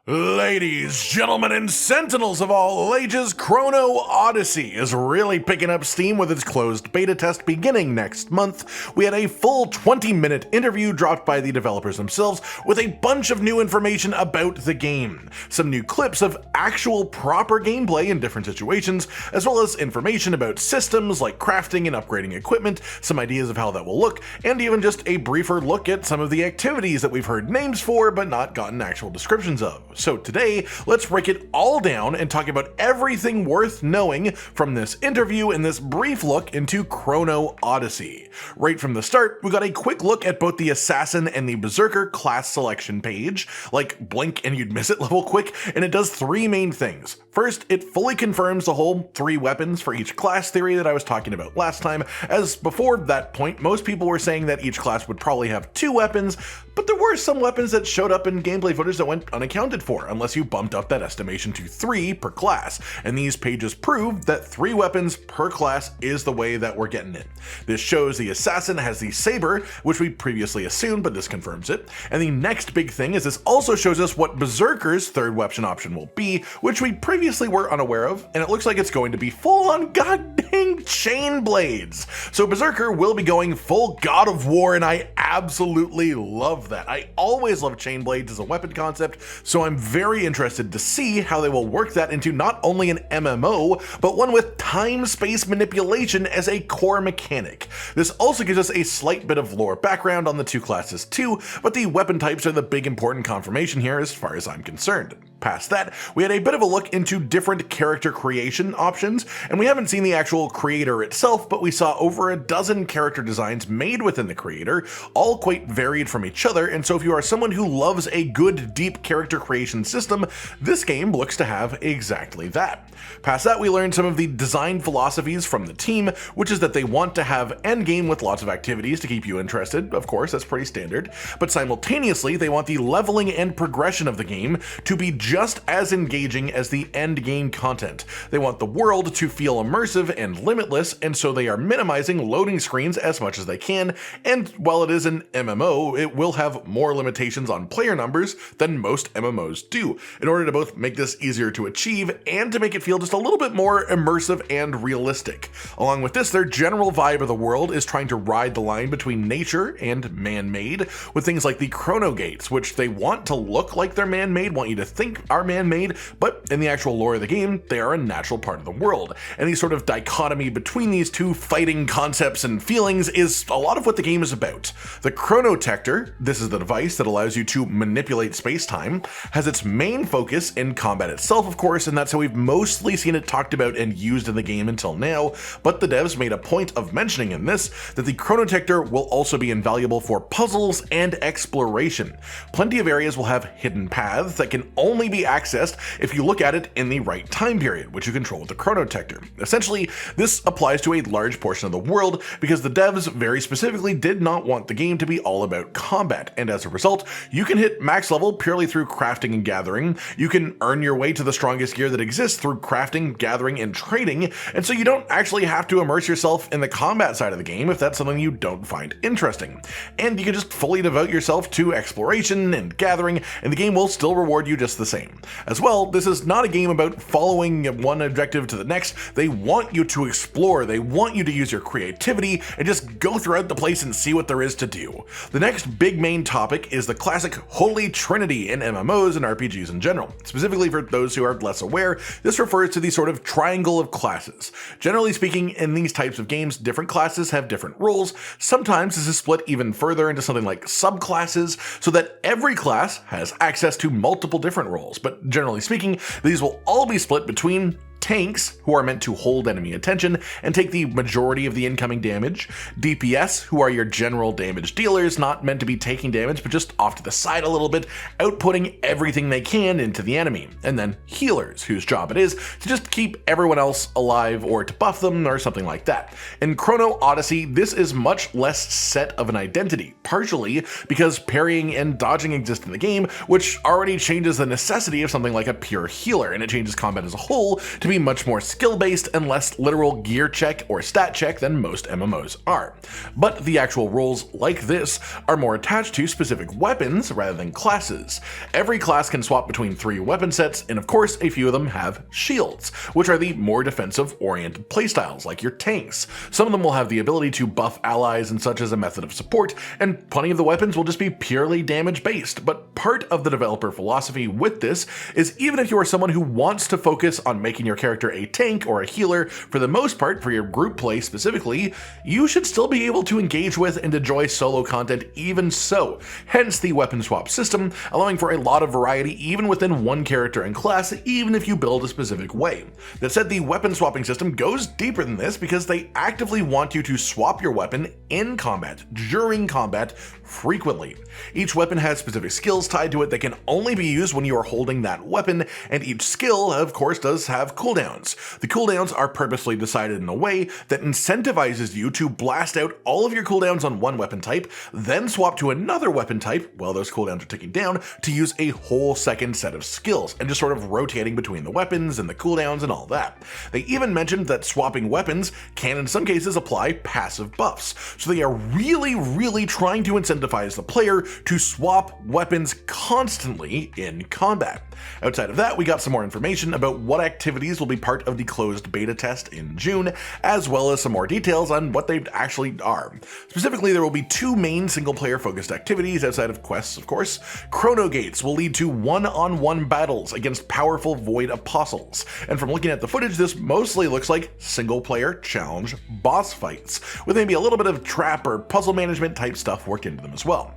Ladies, gentlemen, and Sentinels of all ages, Chrono Odyssey is really picking up steam with its closed beta test beginning next month. We had a full 20-minute interview dropped by the developers themselves with a bunch of new information about the game, some new clips of actual proper gameplay in different situations, as well as information about systems like crafting and upgrading equipment, some ideas of how that will look, and even just a briefer look at some of the activities that we've heard names for but not gotten actual descriptions of. So today, let's break it all down and talk about everything worth knowing from this interview and this brief look into Chrono Odyssey. Right from the start, we got a quick look at both the Assassin and the Berserker class selection page, like blink and you'd miss it level quick, and it does three main things. First, it fully confirms the whole 3 weapons for each class theory that I was talking about last time, as before that point, most people were saying that each class would probably have 2 weapons, but there were some weapons that showed up in gameplay footage that went unaccounted for, unless you bumped up that estimation to 3 per class, and these pages prove that 3 weapons per class is the way that we're getting it. This shows the Assassin has the Saber, which we previously assumed, but this confirms it, and the next big thing is this also shows us what Berserker's 3rd weapon option will be, which we previously were unaware of, and it looks like it's going to be full-on goddamn chain blades. So Berserker will be going full God of War, and I absolutely love that. I always love chain blades as a weapon concept, so I'm very interested to see how they will work that into not only an MMO, but one with time-space manipulation as a core mechanic. This also gives us a slight bit of lore background on the 2 classes too, but the weapon types are the big important confirmation here as far as I'm concerned. Past that, we had a bit of a look into different character creation options, and we haven't seen the actual creator itself, but we saw over a dozen character designs made within the creator, all quite varied from each other, and so if you are someone who loves a good, deep character creation system, this game looks to have exactly that. Past that, we learned some of the design philosophies from the team, which is that they want to have endgame with lots of activities to keep you interested, of course, that's pretty standard, but simultaneously, they want the leveling and progression of the game to be just as engaging as the end game content. They want the world to feel immersive and limitless, and so they are minimizing loading screens as much as they can, and while it is an MMO, it will have more limitations on player numbers than most MMOs do, in order to both make this easier to achieve and to make it feel just a little bit more immersive and realistic. Along with this, their general vibe of the world is trying to ride the line between nature and man-made, with things like the Chrono Gates, which they want to look like they're man-made, want you to think are man-made, but in the actual lore of the game, they are a natural part of the world. And the sort of dichotomy between these two fighting concepts and feelings is a lot of what the game is about. The Chronotector, this is the device that allows you to manipulate space-time, has its main focus in combat itself, of course, and that's how we've mostly seen it talked about and used in the game until now, but the devs made a point of mentioning in this that the Chronotector will also be invaluable for puzzles and exploration. Plenty of areas will have hidden paths that can only be accessed if you look at it in the right time period, which you control with the Chronotector. Essentially, this applies to a large portion of the world because the devs very specifically did not want the game to be all about combat, and as a result, you can hit max level purely through crafting and gathering, you can earn your way to the strongest gear that exists through crafting, gathering, and trading, and so you don't actually have to immerse yourself in the combat side of the game if that's something you don't find interesting. And you can just fully devote yourself to exploration and gathering, and the game will still reward you just the same. As well, this is not a game about following one objective to the next. They want you to explore, they want you to use your creativity and just go throughout the place and see what there is to do. The next big main topic is the classic Holy Trinity in MMOs and RPGs in general. Specifically for those who are less aware, this refers to the sort of triangle of classes. Generally speaking, in these types of games, different classes have different roles. Sometimes this is split even further into something like subclasses, so that every class has access to multiple different roles, but generally speaking, these will all be split between tanks, who are meant to hold enemy attention and take the majority of the incoming damage, DPS, who are your general damage dealers, not meant to be taking damage but just off to the side a little bit, outputting everything they can into the enemy, and then healers, whose job it is to just keep everyone else alive or to buff them or something like that. In Chrono Odyssey, this is much less set of an identity, partially because parrying and dodging exist in the game, which already changes the necessity of something like a pure healer, and it changes combat as a whole to be be much more skill-based and less literal gear check or stat check than most MMOs are. But the actual roles, like this, are more attached to specific weapons rather than classes. Every class can swap between 3 weapon sets, and of course a few of them have shields, which are the more defensive-oriented playstyles, like your tanks. Some of them will have the ability to buff allies and such as a method of support, and plenty of the weapons will just be purely damage-based. But part of the developer philosophy with this is even if you are someone who wants to focus on making your character a tank or a healer, for the most part for your group play specifically, you should still be able to engage with and enjoy solo content even so. Hence the weapon swap system, allowing for a lot of variety even within one character and class, even if you build a specific way. That said, the weapon swapping system goes deeper than this because they actively want you to swap your weapon in combat, during combat, frequently. Each weapon has specific skills tied to it that can only be used when you are holding that weapon, and each skill, of course, does have cooldowns. The cooldowns are purposely decided in a way that incentivizes you to blast out all of your cooldowns on one weapon type, then swap to another weapon type while those cooldowns are ticking down to use a whole second set of skills, and just sort of rotating between the weapons and the cooldowns and all that. They even mentioned that swapping weapons can in some cases apply passive buffs, so they are really trying to incentivize the player to swap weapons constantly in combat. Outside of that, we got some more information about what activities will be part of the closed beta test in June, as well as some more details on what they actually are. Specifically, there will be 2 main single-player focused activities outside of quests, of course. Chrono Gates will lead to one-on-one battles against powerful Void Apostles, and from looking at the footage, this mostly looks like single-player challenge boss fights, with maybe a little bit of trap or puzzle management type stuff worked into them as well.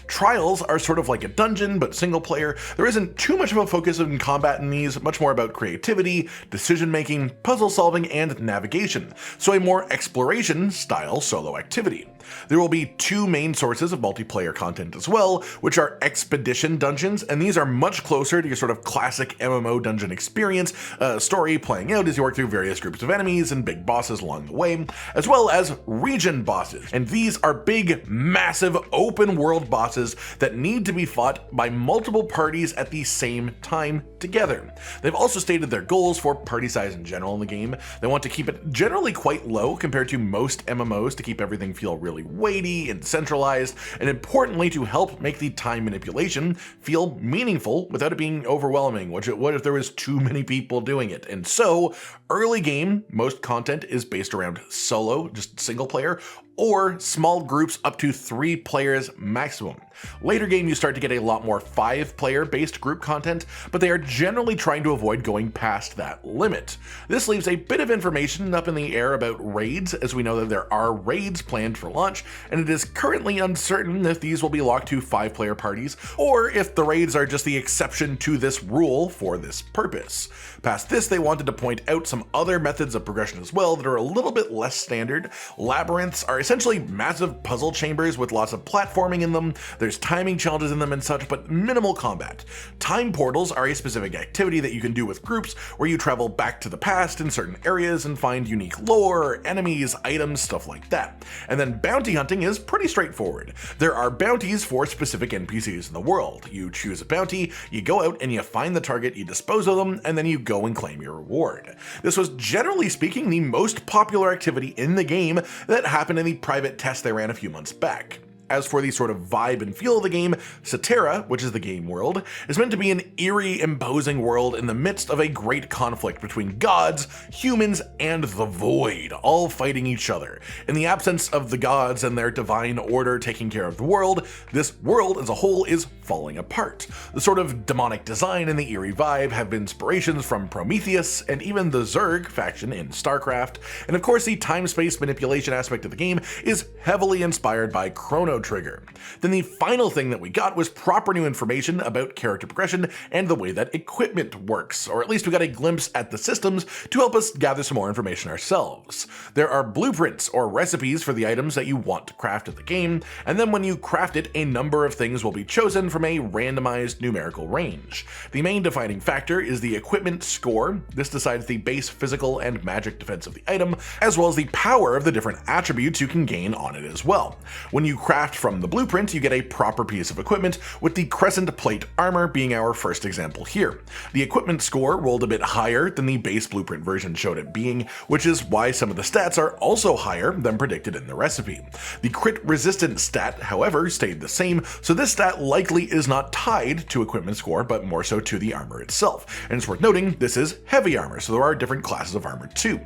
Trials are sort of like a dungeon, but single player. There isn't too much of a focus in combat in these, much more about creativity, decision making, puzzle solving, and navigation, so a more exploration style solo activity. There will be 2 main sources of multiplayer content as well, which are expedition dungeons, and these are much closer to your sort of classic MMO dungeon experience, story playing out as you work through various groups of enemies and big bosses along the way, as well as region bosses. And these are big, massive, open world bosses that need to be fought by multiple parties at the same time together. They've also stated their goals for party size in general in the game. They want to keep it generally quite low compared to most MMOs to keep everything feel really weighty and centralized, and importantly to help make the time manipulation feel meaningful without it being overwhelming. What if there was too many people doing it? And so early game, most content is based around solo, just single player, or small groups up to 3 players maximum. Later game, you start to get a lot more 5-player based group content, but they are generally trying to avoid going past that limit. This leaves a bit of information up in the air about raids, as we know that there are raids planned for launch, and it is currently uncertain if these will be locked to 5-player parties, or if the raids are just the exception to this rule for this purpose. Past this, they wanted to point out some other methods of progression as well that are a little bit less standard. Labyrinths are essentially massive puzzle chambers with lots of platforming in them. There's timing challenges in them and such, but minimal combat. Time portals are a specific activity that you can do with groups where you travel back to the past in certain areas and find unique lore, enemies, items, stuff like that. And then bounty hunting is pretty straightforward. There are bounties for specific NPCs in the world. You choose a bounty, you go out and you find the target, you dispose of them, and then you go and claim your reward. This was generally speaking the most popular activity in the game that happened in the private test they ran a few months back. As for the sort of vibe and feel of the game, Cetera, which is the game world, is meant to be an eerie, imposing world in the midst of a great conflict between gods, humans, and the Void, all fighting each other. In the absence of the gods and their divine order taking care of the world, this world as a whole is falling apart. The sort of demonic design and the eerie vibe have been inspirations from Prometheus and even the Zerg faction in StarCraft, and of course the time-space manipulation aspect of the game is heavily inspired by Chrono Trigger. Then the final thing that we got was proper new information about character progression and the way that equipment works, or at least we got a glimpse at the systems to help us gather some more information ourselves. There are blueprints or recipes for the items that you want to craft in the game, and then when you craft it, a number of things will be chosen from a randomized numerical range. The main defining factor is the equipment score. This decides the base physical and magic defense of the item, as well as the power of the different attributes you can gain on it as well. When you craft craft from the blueprint, you get a proper piece of equipment, with the Crescent Plate Armor being our first example here. The equipment score rolled a bit higher than the base blueprint version showed it being, which is why some of the stats are also higher than predicted in the recipe. The crit resistance stat, however, stayed the same, so this stat likely is not tied to equipment score, but more so to the armor itself. And it's worth noting, this is heavy armor, so there are different classes of armor too.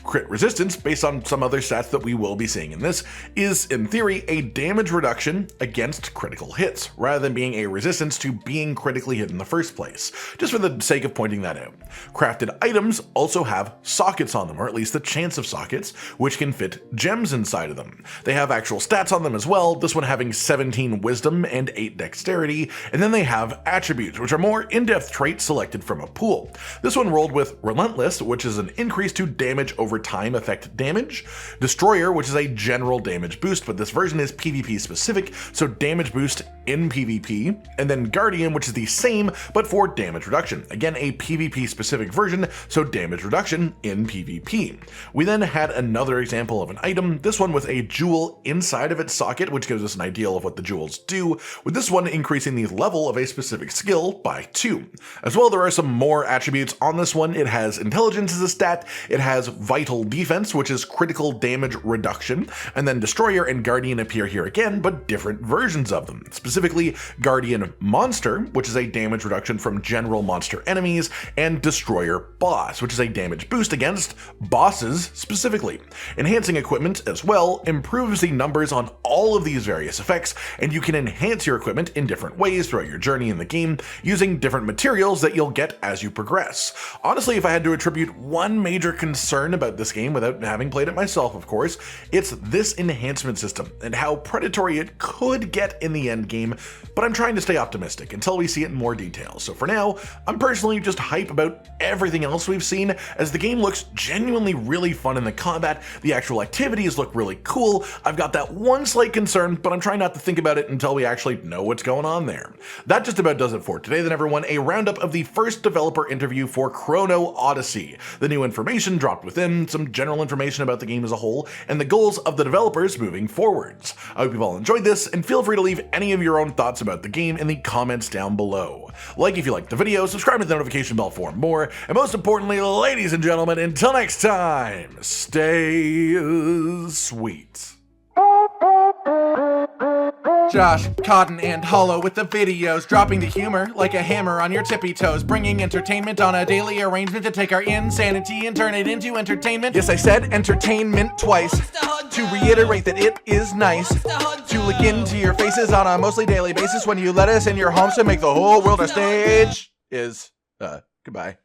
Crit resistance, based on some other stats that we will be seeing in this, is in theory a damage reduction against critical hits, rather than being a resistance to being critically hit in the first place, just for the sake of pointing that out. Crafted items also have sockets on them, or at least the chance of sockets, which can fit gems inside of them. They have actual stats on them as well, this one having 17 wisdom and 8 dexterity, and then they have attributes, which are more in-depth traits selected from a pool. This one rolled with Relentless, which is an increase to damage over time effect damage, Destroyer, which is a general damage boost, but this version is PvP specific, so damage boost in PvP, and then Guardian, which is the same, but for damage reduction. Again, a PvP specific version, so damage reduction in PvP. We then had another example of an item, this one with a jewel inside of its socket, which gives us an idea of what the jewels do, with this one increasing the level of a specific skill by 2. As well, there are some more attributes on this one. It has intelligence as a stat, it has vital defense, which is critical damage reduction, and then Destroyer and Guardian appear here again, but different versions of them. Specifically, Guardian Monster, which is a damage reduction from general monster enemies, and Destroyer Boss, which is a damage boost against bosses specifically. Enhancing equipment as well improves the numbers on all of these various effects, and you can enhance your equipment in different ways throughout your journey in the game, using different materials that you'll get as you progress. Honestly, if I had to attribute one major concern about this game, without having played it myself of course, it's this enhancement system, and how predatory it could get in the end game, but I'm trying to stay optimistic until we see it in more detail. So for now, I'm personally just hype about everything else we've seen, as the game looks genuinely really fun in the combat, the actual activities look really cool. I've got that one slight concern, but I'm trying not to think about it until we actually know what's going on there. That just about does it for today then, everyone. A roundup of the first developer interview for Chrono Odyssey, the new information dropped within, some general information about the game as a whole, and the goals of the developers moving forwards. I hope you've all enjoyed this, and feel free to leave any of your own thoughts about the game in the comments down below. Like if you liked the video, subscribe to the notification bell for more, and most importantly, ladies and gentlemen, until next time, stay sweet. Josh, Cotton, and Hollow with the videos, dropping the humor like a hammer on your tippy toes, bringing entertainment on a daily arrangement to take our insanity and turn it into entertainment. Yes, I said entertainment twice, to reiterate that it is nice to look into your faces on a mostly daily basis when you let us in your homes to make the whole world a stage. Goodbye.